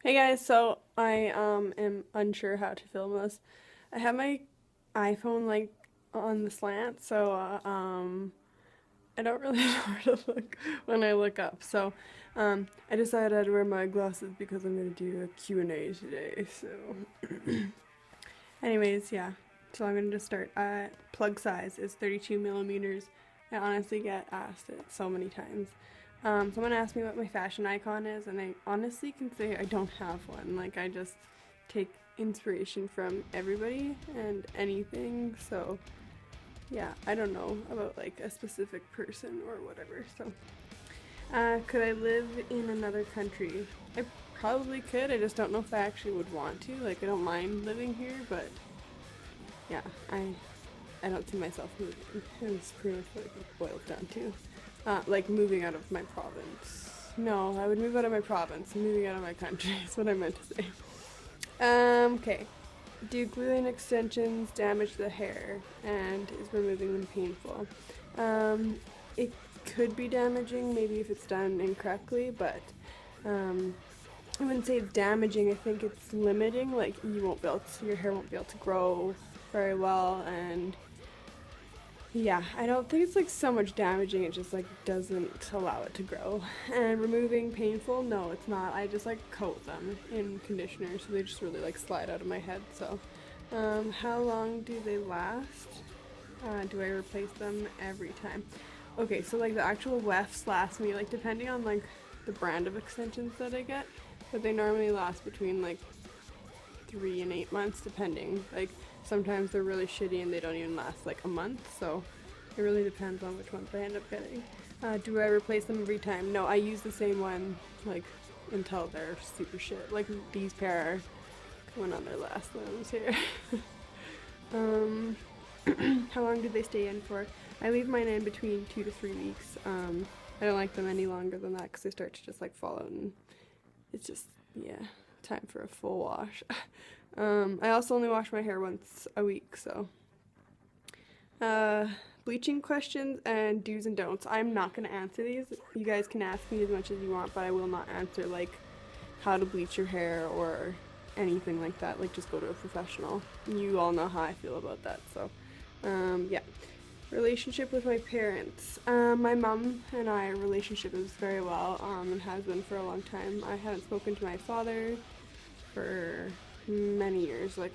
Hey guys, so I am unsure how to film this. I have my iPhone like on the slant, so I don't really know where to look when I look up. So I decided I'd wear my glasses because I'm gonna do a Q&A today. So anyways, yeah. So I'm gonna just start. Plug size is 32 millimeters. I honestly get asked it so many times. Someone asked me what my fashion icon is, and I honestly can say I don't have one. Like, I just take inspiration from everybody and anything, so yeah, I don't know about like a specific person or whatever. So, could I live in another country? I probably could, I just don't know if I actually would want to. Like, I don't mind living here, but yeah, I don't see myself moving. It's pretty much what it boils down to. Like moving out of my province. No, I would move out of my province. Moving out of my country is what I meant to say. Okay. Do glue-in extensions damage the hair, and is removing them painful? It could be damaging, maybe if it's done incorrectly, but I wouldn't say it's damaging. I think it's limiting. Like, your hair won't be able to grow very well, and yeah, I don't think it's like so much damaging, it just like doesn't allow it to grow. And removing painful? No, it's not. I just like coat them in conditioner so they just really like slide out of my head. So, how long do they last? Do I replace them every time? Okay, so like the actual wefts last me like depending on like the brand of extensions that I get, but they normally last between like 3 and 8 months depending. Like sometimes they're really shitty and they don't even last like a month, so it really depends on which ones I end up getting. Do I replace them every time? No, I use the same one like until they're super shit. Like these pair are going on their last limbs here. um, how long do they stay in for? I leave mine in between 2 to 3 weeks. I don't like them any longer than that because they start to just like fall out and it's just, yeah, time for a full wash. I also only wash my hair once a week, so. Bleaching questions and do's and don'ts. I'm not going to answer these. You guys can ask me as much as you want, but I will not answer, like, how to bleach your hair or anything like that. Like, just go to a professional. You all know how I feel about that, so. Yeah. Relationship with my parents. My mom and I, our relationship is very well, and has been for a long time. I haven't spoken to my father for many years, like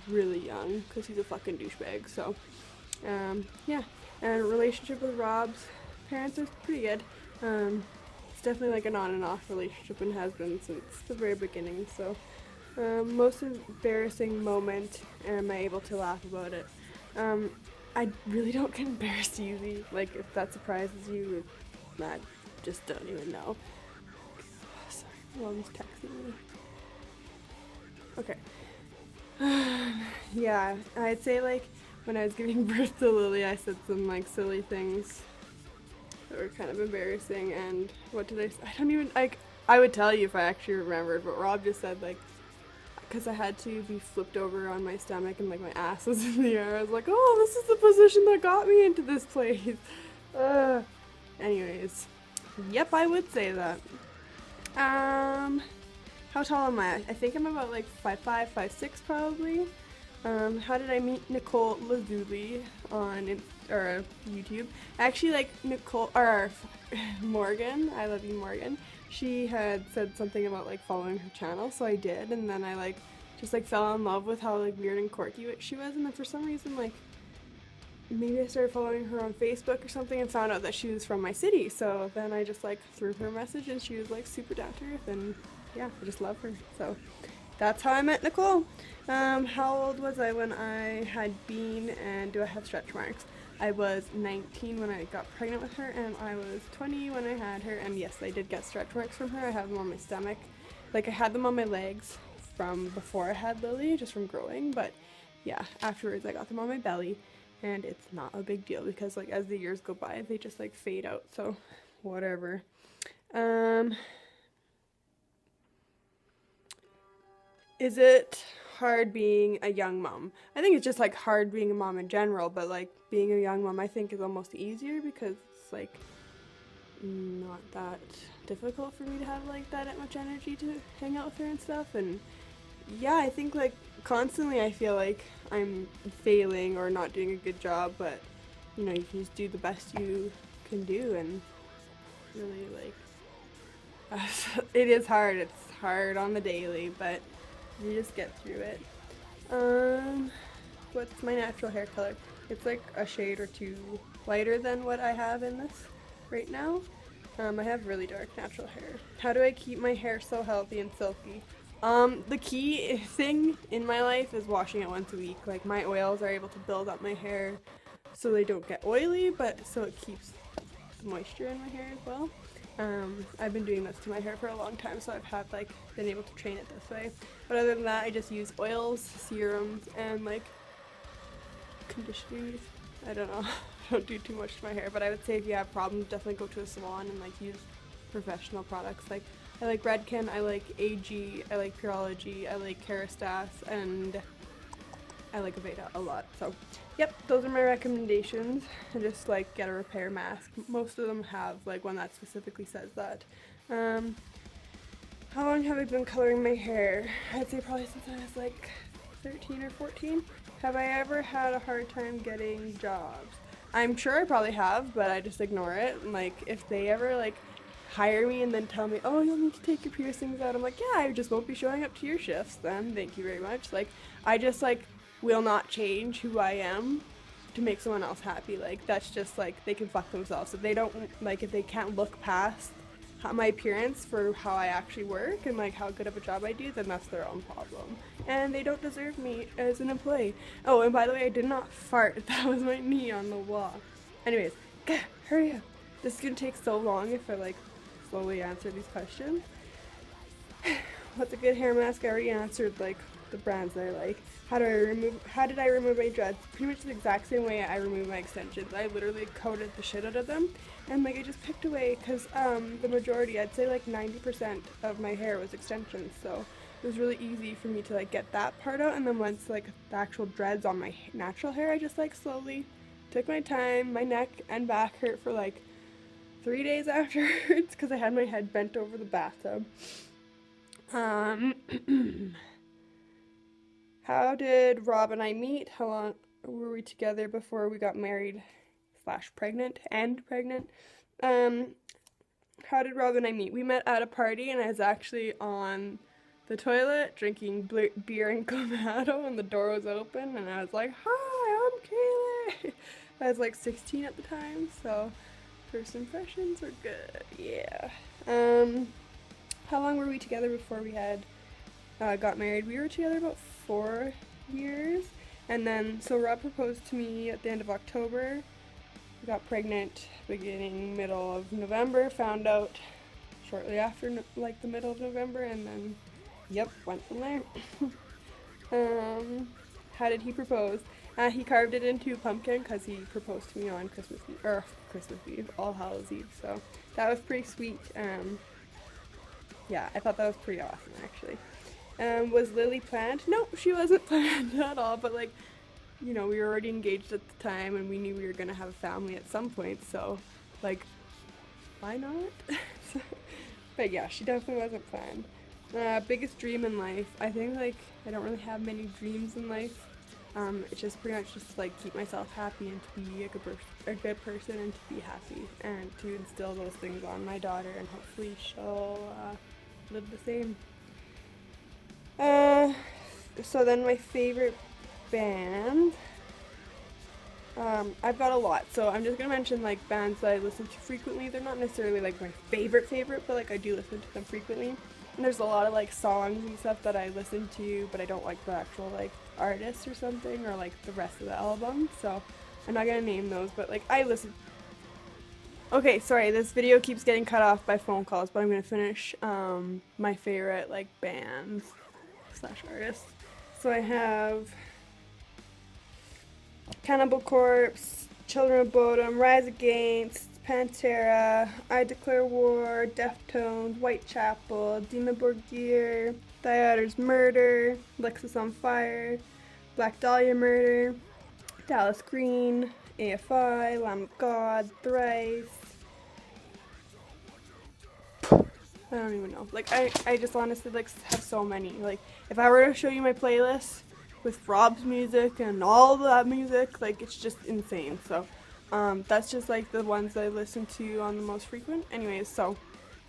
really young, because he's a fucking douchebag. So, yeah. And relationship with Rob's parents is pretty good. It's definitely like an on and off relationship and has been since the very beginning. So, most embarrassing moment, am I able to laugh about it? I really don't get embarrassed easy. Like, if that surprises you, I just don't even know. Sorry, mom's texting me. Okay. Yeah, I'd say like when I was giving birth to Lily, I said some like silly things that were kind of embarrassing. And what did I say? I don't even like. I would tell you if I actually remembered, but Rob just said like, because I had to be flipped over on my stomach and like my ass was in the air. I was like, oh, this is the position that got me into this place. Anyways, yep, I would say that. How tall am I? I think I'm about like 5'5", 5'6", probably. How did I meet Nicole Lazuli on YouTube? Actually, like Nicole or Morgan. I love you, Morgan. She had said something about like following her channel, so I did, and then I like just like fell in love with how like weird and quirky she was, and then for some reason like maybe I started following her on Facebook or something and found out that she was from my city. So then I just like threw her a message and she was like super down to earth, and yeah, I just love her. So that's how I met Nicole. How old was I when I had Bean, and do I have stretch marks? I was 19 when I got pregnant with her, and I was 20 when I had her, and yes, I did get stretch marks from her. I have them on my stomach. Like, I had them on my legs from before I had Lily, just from growing, but yeah, afterwards I got them on my belly, and it's not a big deal because, like, as the years go by, they just, like, fade out, so whatever. Is it hard being a young mom? I think it's just like hard being a mom in general, but like being a young mom I think is almost easier because it's like not that difficult for me to have like that much energy to hang out with her and stuff. And yeah, I think like constantly I feel like I'm failing or not doing a good job, but you know, you can just do the best you can do. And really like it is hard. It's hard on the daily, but you just get through it. What's my natural hair color? It's like a shade or two lighter than what I have in this right now. I have really dark natural hair. How do I keep my hair so healthy and silky? The key thing in my life is washing it once a week. Like, my oils are able to build up my hair so they don't get oily, but so it keeps the moisture in my hair as well. I've been doing this to my hair for a long time, so I've had like been able to train it this way. But other than that, I just use oils, serums, and like conditioners. I don't know. I don't do too much to my hair, but I would say if you have problems, definitely go to a salon and like use professional products. Like, I like Redken, I like AG, I like Purology, I like Kerastase, and I like Aveda a lot. So yep, those are my recommendations. And just like get a repair mask. Most of them have like one that specifically says that. How long have I been coloring my hair? I'd say probably since I was like 13 or 14. Have I ever had a hard time getting jobs? I'm sure I probably have, but I just ignore it. And like, if they ever like hire me and then tell me, oh, you'll need to take your piercings out, I'm like, yeah, I just won't be showing up to your shifts then. Thank you very much. Like, I just like will not change who I am to make someone else happy. Like, that's just like, they can fuck themselves. If they don't like, if they can't look past my appearance for how I actually work and like how good of a job I do, then that's their own problem. And they don't deserve me as an employee. Oh, and by the way, I did not fart. That was my knee on the wall. Anyways, hurry up. This is gonna take so long if I like slowly answer these questions. What's a good hair mask? I already answered like the brands that I like. How did I remove my dreads? Pretty much the exact same way I remove my extensions. I literally coated the shit out of them, and like I just picked away, because the majority, I'd say like 90% of my hair was extensions, so it was really easy for me to like get that part out. And then once like the actual dreads on my natural hair, I just like slowly took my time. My neck and back hurt for like 3 days afterwards because I had my head bent over the bathtub. How did Rob and I meet? How long were we together before we got married / pregnant and pregnant? How did Rob and I meet? We met at a party, and I was actually on the toilet drinking beer and Clamato, and the door was open, and I was like, hi, I'm Kaylee. I was like 16 at the time, so first impressions were good. Yeah. How long were we together before we had got married? We were together about 4 years, and then so Rob proposed to me at the end of October. We got pregnant middle of November, found out shortly after like the middle of November, and then yep, went from there. How did he propose? He carved it into a pumpkin because he proposed to me on Christmas Eve, All Hallows Eve, so that was pretty sweet. Yeah, I thought that was pretty awesome actually. Was Lily planned? No, she wasn't planned at all, but like, you know, we were already engaged at the time, and we knew we were gonna have a family at some point, so like, why not? But yeah, she definitely wasn't planned. Biggest dream in life? I think like I don't really have many dreams in life. It's just pretty much just like keep myself happy and to be a good person and to be happy and to instill those things on my daughter, and hopefully she'll live the same. So then my favorite band, I've got a lot, so I'm just gonna mention like bands that I listen to frequently. They're not necessarily like my favorite, but like I do listen to them frequently. And there's a lot of like songs and stuff that I listen to, but I don't like the actual like artist or something, or like the rest of the album, so I'm not gonna name those, but like I listen. Okay, sorry, this video keeps getting cut off by phone calls, but I'm gonna finish my favorite like bands / artists. So I have Cannibal Corpse, Children of Bodom, Rise Against, Pantera, I Declare War, Deftones, Whitechapel, Dina Borgir, Thioder's Murder, Lexus on Fire, Black Dahlia Murder, Dallas Green, AFI, Lamb of God, Thrice, I don't even know. Like, I just honestly, like, have so many. Like, if I were to show you my playlist with Rob's music and all that music, like, it's just insane. So, that's just, like, the ones that I listen to on the most frequent. Anyways, so,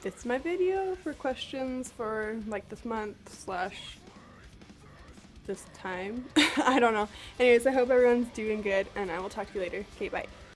this is my video for questions for, like, this month slash this time. I don't know. Anyways, I hope everyone's doing good, and I will talk to you later. Okay, bye.